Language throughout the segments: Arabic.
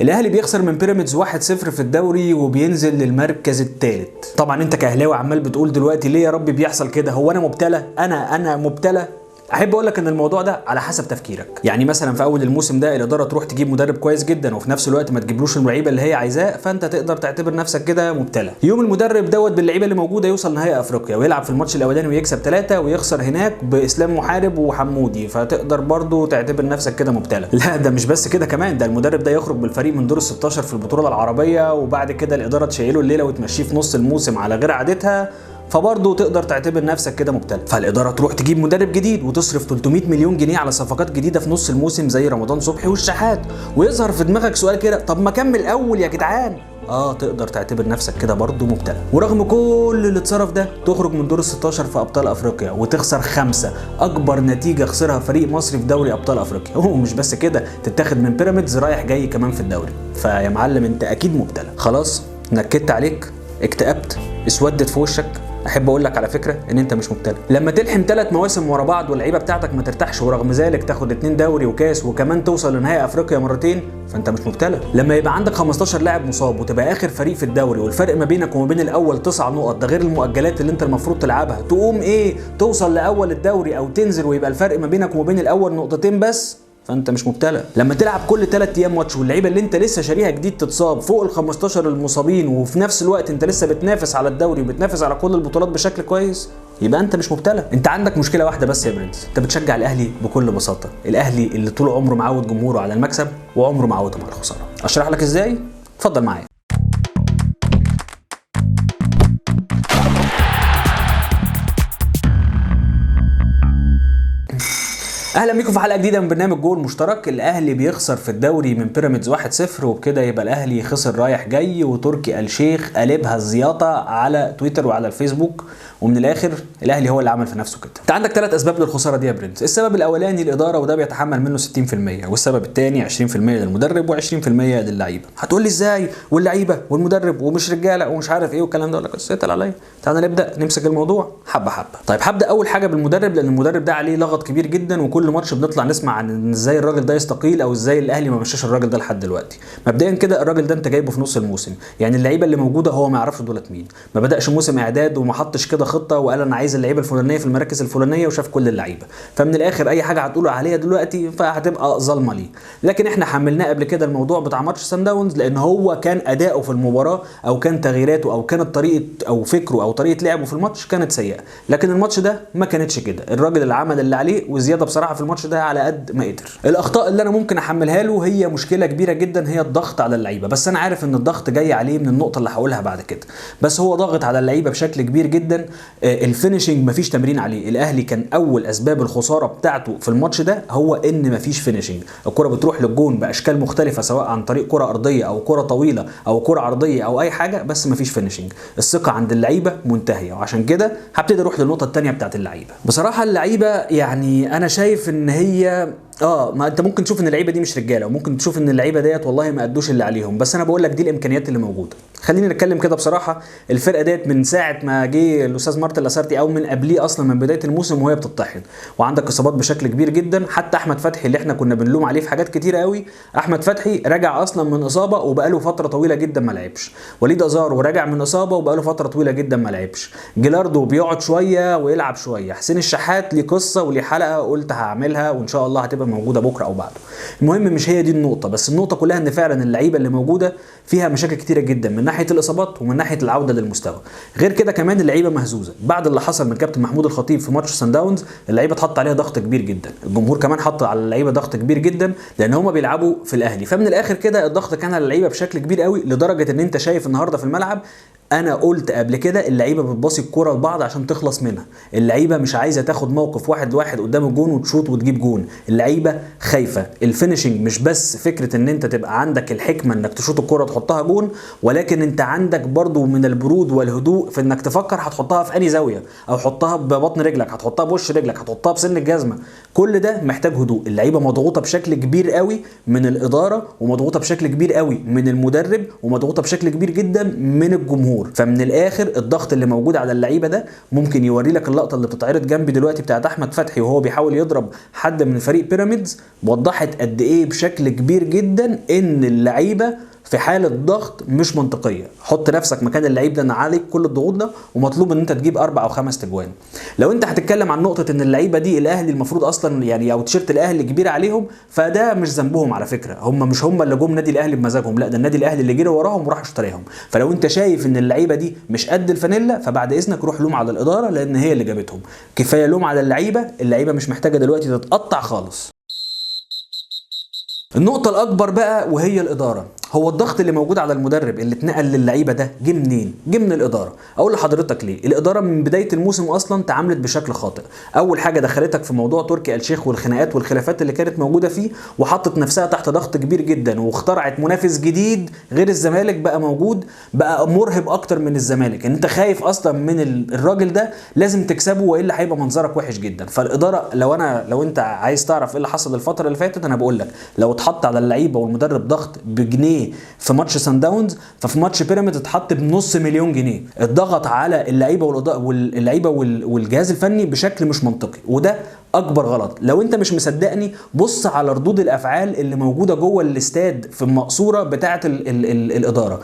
الاهلي بيخسر من بيراميدز 1-0 في الدوري وبينزل للمركز الثالث. طبعا انت كاهلاوي عمال بتقول دلوقتي ليه يا رب بيحصل كده؟ هو انا مبتلى؟ انا مبتلى؟ احب اقول لك ان الموضوع ده على حسب تفكيرك. يعني مثلا في اول الموسم ده الاداره تروح تجيب مدرب كويس جدا وفي نفس الوقت ما تجيبلوش اللعيبه اللي هي عايزاه، فانت تقدر تعتبر نفسك كده مبتلى. يوم المدرب دوت باللعيبه اللي موجوده يوصل نهائي افريقيا ويلعب في الماتش الاولاني ويكسب 3 ويخسر هناك باسلام محارب وحمودي، فتقدر برضو تعتبر نفسك كده مبتلى. لا ده مش بس كده كمان، ده المدرب ده يخرج بالفريق من دور ال 16 في البطوله العربيه وبعد كده الاداره تشيله الليله وتمشيه في نص الموسم على غير عادتها، فبرضه تقدر تعتبر نفسك كده مبتلى. فالاداره تروح تجيب مدرب جديد وتصرف 300 مليون جنيه على صفقات جديده في نص الموسم زي رمضان صبحي والشحات، ويظهر في دماغك سؤال كده، طب ما كمل اول يا جدعان. تقدر تعتبر نفسك كده برضه مبتلى. ورغم كل اللي اتصرف ده تخرج من دور ال 16 في ابطال افريقيا وتخسر 5، اكبر نتيجه خسرها فريق مصري في دوري ابطال افريقيا. ومش بس كده، تتاخد من بيراميدز رايح جاي كمان في الدوري. فيا معلم انت اكيد مبتلى. خلاص نكدت عليك، اكتئبت، اسودت في وشك. احب اقول لك على فكره ان انت مش مبتلى. لما تلحم 3 مواسم ورا بعض واللعيبه بتاعتك ما ترتاحش ورغم ذلك تاخد 2 دوري وكاس وكمان توصل لنهائي افريقيا مرتين، فانت مش مبتلى. لما يبقى عندك 15 لاعب مصاب وتبقى اخر فريق في الدوري والفرق ما بينك وما بين الاول 9 نقط، ده غير المؤجلات اللي انت المفروض تلعبها، تقوم توصل لاول الدوري او تنزل ويبقى الفرق ما بينك وما بين الاول 2 نقطتين بس، فانت مش مبتلى. لما تلعب كل 3 ايام ماتش واللعيبه اللي انت لسه شاريها جديد تتصاب فوق ال 15 المصابين وفي نفس الوقت انت لسه بتنافس على الدوري وبتنافس على كل البطولات بشكل كويس، يبقى انت مش مبتلى. انت عندك مشكله واحده بس يا برنس، انت بتشجع الاهلي بكل بساطه، الاهلي اللي طول عمره معود جمهوره على المكسب وعمره معودهم على الخساره. اشرح لك ازاي؟ اتفضل معايا. اهلا بيكم في حلقه جديده من برنامج جول مشترك. الاهلي بيخسر في الدوري من بيراميدز 1-0 وبكده يبقى الاهلي خسر رايح جاي، وتركي آل الشيخ قلبها الزياطه على تويتر وعلى الفيسبوك، ومن الاخر الاهلي هو اللي عمل في نفسه كده. انت عندك 3 اسباب للخساره دي يا برنس. السبب الاولاني الاداره وده بيتحمل منه 60%، والسبب الثاني 20% للمدرب و20% للعيبه. هتقول لي ازاي واللعيبه والمدرب ومش رجاله ومش عارف ايه والكلام ده؟ اقول لك بس اتقل عليا، تعالى نبدا نمسك الموضوع حبه حبه. طيب هبدا اول حاجه بالمدرب، لان المدرب ده عليه لغط كبير جدا وكل ماتش بنطلع نسمع عن ازاي الراجل ده يستقيل او ازاي الاهلي ما مشاش الراجل ده لحد دلوقتي. مبدئيا كده الراجل ده انت جايبه في نص الموسم، يعني اللعيبه اللي موجوده هو ما يعرفش دولت مين، ما بداش موسم اعداد وما حطش كده خطه وقال انا عايز اللعيبه الفلانيه في المراكز الفلانيه وشاف كل اللعيبه، فمن الاخر اي حاجه هتقوله عليها دلوقتي فهتبقى ظلمه ليه. لكن احنا حملناه قبل كده الموضوع بتاع ماتش سان داونز لان هو كان اداؤه في المباراه او كان تغييراته او كانت طريقه او فكره او طريقه لعبه في الماتش كانت سيئه، لكن الماتش ده ما كانتش كده. الراجل اللي عمل اللي عليه وزياده بصراحه في الماتش ده على قد ما قدر. الاخطاء اللي انا ممكن احملها له هي مشكله كبيره جدا، هي الضغط على اللعيبه، بس انا عارف ان الضغط جاي عليه من النقطه اللي هقولها بعد كده، بس هو ضاغط على اللعيبه بشكل كبير جدا. الفينيشنج مفيش تمرين عليه. الاهلي كان اول اسباب الخساره بتاعته في الماتش ده هو ان مفيش فينيشنج، الكره بتروح للجون باشكال مختلفه سواء عن طريق كره ارضيه او كره طويله او كره عرضيه او اي حاجه، بس مفيش فينيشنج. الثقه عند اللعيبه منتهيه، وعشان كده هبتدي اروح للنقطه الثانيه بتاعت اللعيبه. بصراحه اللعيبه يعني انا شايف ان هي ما انت ممكن تشوف ان اللعيبه دي مش رجاله وممكن تشوف ان اللعيبه ديت والله ما ادوش اللي عليهم، بس انا بقول لك دي الامكانيات اللي موجوده. خلينا نتكلم كده بصراحه، الفرقه ديت من ساعه ما جه الاستاذ مارتن لاسارتي او من قبليه اصلا من بدايه الموسم وهي بتطحن، وعندك اصابات بشكل كبير جدا. حتى احمد فتحي اللي احنا كنا بنلوم عليه في حاجات كتيره قوي، احمد فتحي رجع اصلا من اصابه وبقاله فتره طويله جدا ما لعبش. وليد ازارو رجع من اصابه وبقاله فتره طويله جدا ما لعبش. جيلاردو بيقعد شويه ويلعب شويه. حسين الشحات ليه قصه وليه حلقه قلت هعملها وان شاء الله هتبقى موجوده بكره او بعده. المهم مش هي دي النقطه، بس النقطه كلها ان فعلا اللعيبه اللي موجوده فيها مشاكل كتيره جدا من ناحيه الاصابات ومن ناحيه العوده للمستوى. غير كده كمان اللعيبه مهزوزه بعد اللي حصل من كابتن محمود الخطيب في ماتش سان داونز. اللعيبه اتحط عليها ضغط كبير جدا، الجمهور كمان حط على اللعيبه ضغط كبير جدا لان هم بيلعبوا في الاهلي، فمن الاخر كده الضغط كان على اللعيبه بشكل كبير قوي لدرجه ان انت شايف النهارده في الملعب. انا قلت قبل كده اللعيبه بتباصي الكوره لبعض عشان تخلص منها، اللعيبه مش عايزه تاخد موقف 1-1 قدام الجون وتشوط وتجيب جون، اللعيبه خايفه. الفينيشنج مش بس فكره ان انت تبقى عندك الحكمه انك تشوط الكوره تحطها جون، ولكن انت عندك برضو من البرود والهدوء في انك تفكر هتحطها في انهي زاويه، او حطها ببطن رجلك، هتحطها بوش رجلك، هتحطها بسن الجزمه. كل ده محتاج هدوء. اللعيبه مضغوطه بشكل كبير قوي من الاداره، ومضغوطه بشكل كبير قوي من المدرب، ومضغوطه بشكل كبير جدا من الجمهور. الجمهور. فمن الاخر الضغط اللي موجود على اللعيبه ده ممكن يوري لك اللقطه اللي بتتعرض جنبي دلوقتي بتاعت احمد فتحي وهو بيحاول يضرب حد من فريق بيراميدز، وضحت قد ايه بشكل كبير جدا ان اللعيبه في حاله ضغط مش منطقيه. حط نفسك مكان اللعيب ده، ان عليك كل الضغوط ده ومطلوب ان انت تجيب 4 أو 5 تجوان. لو انت هتتكلم عن نقطه ان اللعيبه دي الاهلي المفروض اصلا يعني او تيشيرت الاهلي كبير عليهم، فده مش ذنبهم على فكره، مش هم اللي جم نادي الاهلي بمزاجهم، لا ده النادي الاهلي اللي جري وراهم وراح اشتريهم. فلو انت شايف ان اللعيبه دي مش قد الفانيلا، فبعد اذنك روح لوم على الاداره لان هي اللي جابتهم. كفايه لوم على اللعيبه، اللعيبه مش محتاجه دلوقتي تتقطع خالص. النقطة الأكبر بقى وهي الإدارة. هو الضغط اللي موجود على المدرب اللي اتنقل للعيبة ده جه منين؟ جه من الإدارة. أقول لحضرتك ليه؟ الإدارة من بداية الموسم أصلا تعاملت بشكل خاطئ. أول حاجة دخلتك في موضوع تركي آل الشيخ والخناقات والخلافات اللي كانت موجودة فيه، وحطت نفسها تحت ضغط كبير جدا، واخترعت منافس جديد غير الزمالك بقى موجود، بقى مرهب أكتر من الزمالك. إن أنت خايف أصلا من الراجل ده، لازم تكسبه وإلا هيبقى منظرك وحش جدا. فالإدارة لو أنت عايز تعرف إيه اللي حصل الفترة اللي فاتت، أنا بقول لك لو اتحط على اللعيبة والمدرب ضغط بجنيه في ماتش سان داونز، ففي ماتش بيراميدز اتحط بنص مليون جنيه. الضغط على اللعيبه والجهاز الفني بشكل مش منطقي، وده اكبر غلط. لو انت مش مصدقني بص على ردود الافعال اللي موجوده جوه الاستاد في المقصوره بتاعه الاداره.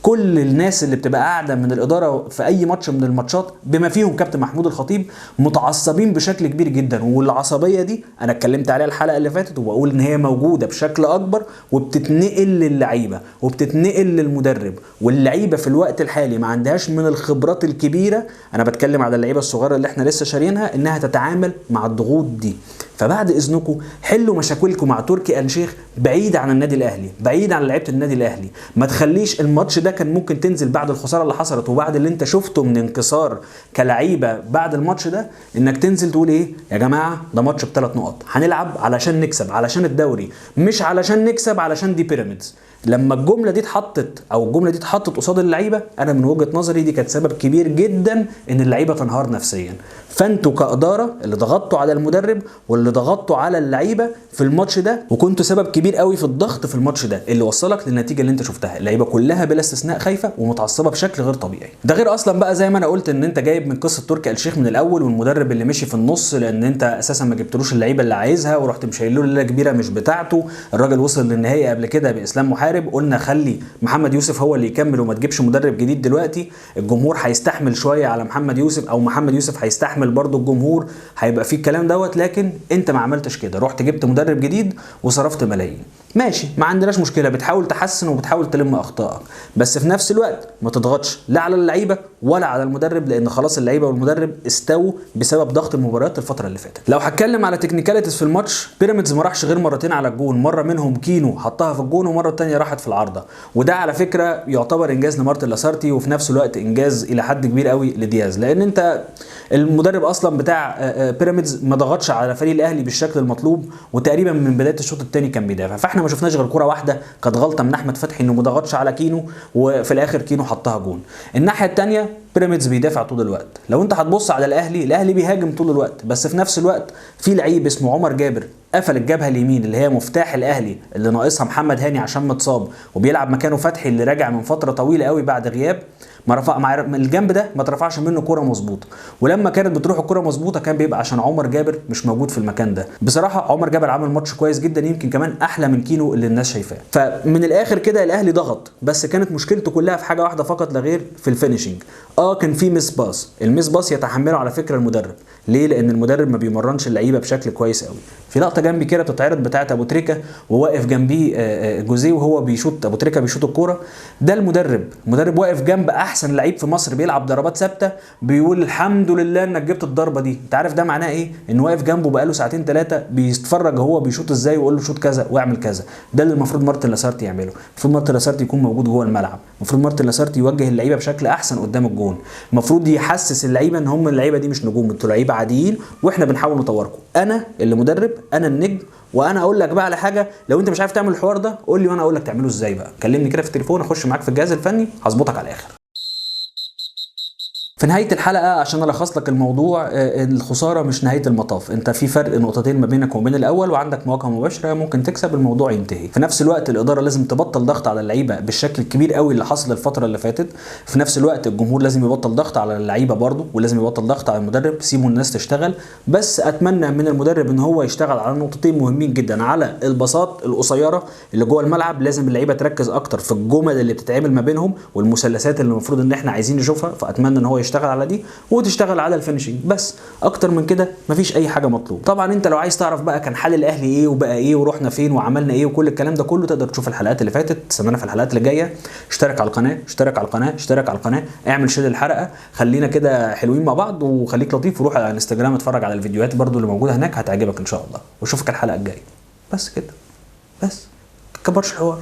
كل الناس اللي بتبقى قاعده من الاداره في اي ماتش من الماتشات بما فيهم كابتن محمود الخطيب متعصبين بشكل كبير جدا، والعصبيه دي انا اتكلمت عليها الحلقه اللي فاتت، وبقول ان هي موجوده بشكل اكبر وبتتنقل للعيبه وبتتنقل للمدرب. واللعيبه في الوقت الحالي ما عندهاش من الخبرات الكبيره، انا بتكلم على اللعيبه الصغيره اللي احنا لسه شاريينها، انها تتعامل مع الضغوط دي. فبعد اذنكم حلوا مشاكلكم مع تركي آل الشيخ بعيد عن النادي الاهلي، بعيد عن لعيبه النادي الاهلي. ما تخليش الماتش ده، كان ممكن تنزل بعد الخساره اللي حصلت وبعد اللي انت شفته من انكسار كلعيبه بعد الماتش ده، انك تنزل تقول ايه يا جماعه ده ماتش ب3 نقط، هنلعب علشان نكسب، علشان الدوري، مش علشان نكسب علشان دي بيراميدز. لما الجمله دي اتحطت قصاد اللعيبه، انا من وجهه نظري دي كانت سبب كبير جدا ان اللعيبه تنهار نفسيا. فانتوا كاداره اللي ضغطتوا على المدرب واللي ضغطتوا على اللعيبه في الماتش ده، وكنتوا سبب كبير قوي في الضغط في الماتش ده اللي وصلك للنتيجه اللي انت شفتها. اللعيبه كلها بلا استثناء خايفه ومتعصبه بشكل غير طبيعي. ده غير اصلا بقى زي ما انا قلت ان انت جايب من قصه تركي آل الشيخ من الاول، والمدرب اللي مشي في النص لان انت اساسا ما جبتلوش اللعيبه اللي عايزها، ورحت مشايل له ليله كبيره مش بتاعته. الراجل وصل للنهائي قبل كده باسلام محارب، قلنا خلي محمد يوسف هو اللي يكمل وما تجيبش مدرب جديد دلوقتي. الجمهور هيستحمل شويه على محمد يوسف، او محمد يوسف هيستحمل برضو الجمهور، هيبقى فيه الكلام دوت. لكن انت ما عملتش كده، رحت جبت مدرب جديد وصرفت ملايين. ماشي، ما عندناش مشكله، بتحاول تحسن وبتحاول تلم اخطائك، بس في نفس الوقت ما تضغطش لا على اللعيبه ولا على المدرب، لان خلاص اللعيبه والمدرب استووا بسبب ضغط المباريات الفتره اللي فاتت. لو هتكلم على تكنيكاليتيز في الماتش، بيراميدز ما راحش غير مرتين على الجون، مره منهم كينو حطها في الجون ومره الثانيه راحت في العارضه، وده على فكره يعتبر انجاز لمارتن لاسارتي، وفي نفس الوقت انجاز الى حد كبير قوي لدياز، لان انت المدرب اصلا بتاع بيراميدز ما ضغطش على فريق الاهلي بالشكل المطلوب، وتقريبا من بدايه الشوط الثاني كان بيدافع. فاحنا ما شفناش غير كره واحده كانت غلطه من احمد فتحي انه ما ضغطش على كينو، وفي الاخر كينو حطها جون. الناحيه الثانيه بيراميدز بيدافع طول الوقت. لو انت هتبص على الاهلي بيهاجم طول الوقت، بس في نفس الوقت في لعيب اسمه عمر جابر قفل الجبهه اليمين اللي هي مفتاح الاهلي اللي ناقصها محمد هاني عشان متصاب، وبيلعب مكانه فتحي اللي راجع من فتره طويله قوي بعد غياب. ما رفع من الجنب ده ما ترفعش منه كرة مظبوطه، ولما كانت بتروح الكرة مظبوطه كان بيبقى عشان عمر جابر مش موجود في المكان ده. بصراحه عمر جابر عمل ماتش كويس جدا، يمكن كمان احلى من كينو اللي الناس شايفاه. فمن الاخر كده الاهلي ضغط، بس كانت مشكلته كلها في حاجه واحده فقط لا غير، في الفينيشنج. كان في ميس باس، الميس باس يتحمله على فكره المدرب. ليه؟ لان المدرب ما بيمرنش اللعيبه بشكل كويس قوي. في لقطه جنبي كده بتتعرض بتاعه ابو تريكه وواقف جنبيه جوزيه وهو بيشوط، ابو تريكه بيشوط الكوره، ده المدرب واقف جنب احسن لعيب في مصر بيلعب ضربات ثابته، بيقول الحمد لله انك جبت الضربه دي. انت عارف ده معناه ايه؟ انه واقف جنبه بقاله ساعتين 3 بيتفرج هو بيشوط ازاي ويقول له شوط كذا واعمل كذا. ده اللي المفروض مارتن لاسارتي يعمله. المفروض مارتن لاسارتي يكون موجود جوه الملعب، المفروض مارتن لاسارتي يوجه اللعيبه بشكل احسن قدام الجون، المفروض يحسس اللعيبه ان هم اللعيبه دي مش نجوم، انتوا لعيبه عاديين واحنا بنحاول نطوركم. انا اللي مدرب، انا النجم، وانا اقول لك بقى على حاجه، لو انت مش عارف تعمل الحوار ده قول لي وانا اقول لك تعمله ازاي. بقى كلمني كده في التليفون، اخش معاك في الجهاز الفني هظبطك على الاخر. في نهايه الحلقه عشان الخص لك الموضوع، الخساره مش نهايه المطاف، انت في فرق نقطتين ما بينك وبين الاول، وعندك مواجهه مباشره ممكن تكسب الموضوع ينتهي. في نفس الوقت الاداره لازم تبطل ضغط على اللعيبه بالشكل الكبير قوي اللي حصل الفتره اللي فاتت. في نفس الوقت الجمهور لازم يبطل ضغط على اللعيبه برضه، ولازم يبطل ضغط على المدرب، سيبوا الناس تشتغل. بس اتمنى من المدرب ان هو يشتغل على نقطتين مهمين جدا، على الباصات القصيره اللي جوه الملعب، لازم اللعيبه تركز اكتر في الجمل اللي بتتعمل ما بينهم والمثلثات اللي المفروض ان احنا عايزين نشوفها، فاتمنى ان هو يشتغل على دي وتشتغل على الفينشنج. بس اكتر من كده مفيش اي حاجه مطلوب. طبعا انت لو عايز تعرف بقى كان حال الاهلي ايه وبقى ايه ورحنا فين وعملنا ايه وكل الكلام ده كله، تقدر تشوف الحلقات اللي فاتت. استنانا في الحلقات اللي جايه. اشترك على القناه، اشترك على القناه، اشترك على القناه، اعمل شير الحلقه، خلينا كده حلوين مع بعض، وخليك لطيف وروح على الانستجرام اتفرج على الفيديوهات برضو اللي موجوده هناك، هتعجبك ان شاء الله. واشوفك الحلقه الجايه. بس كده، بس كبرش الحوار.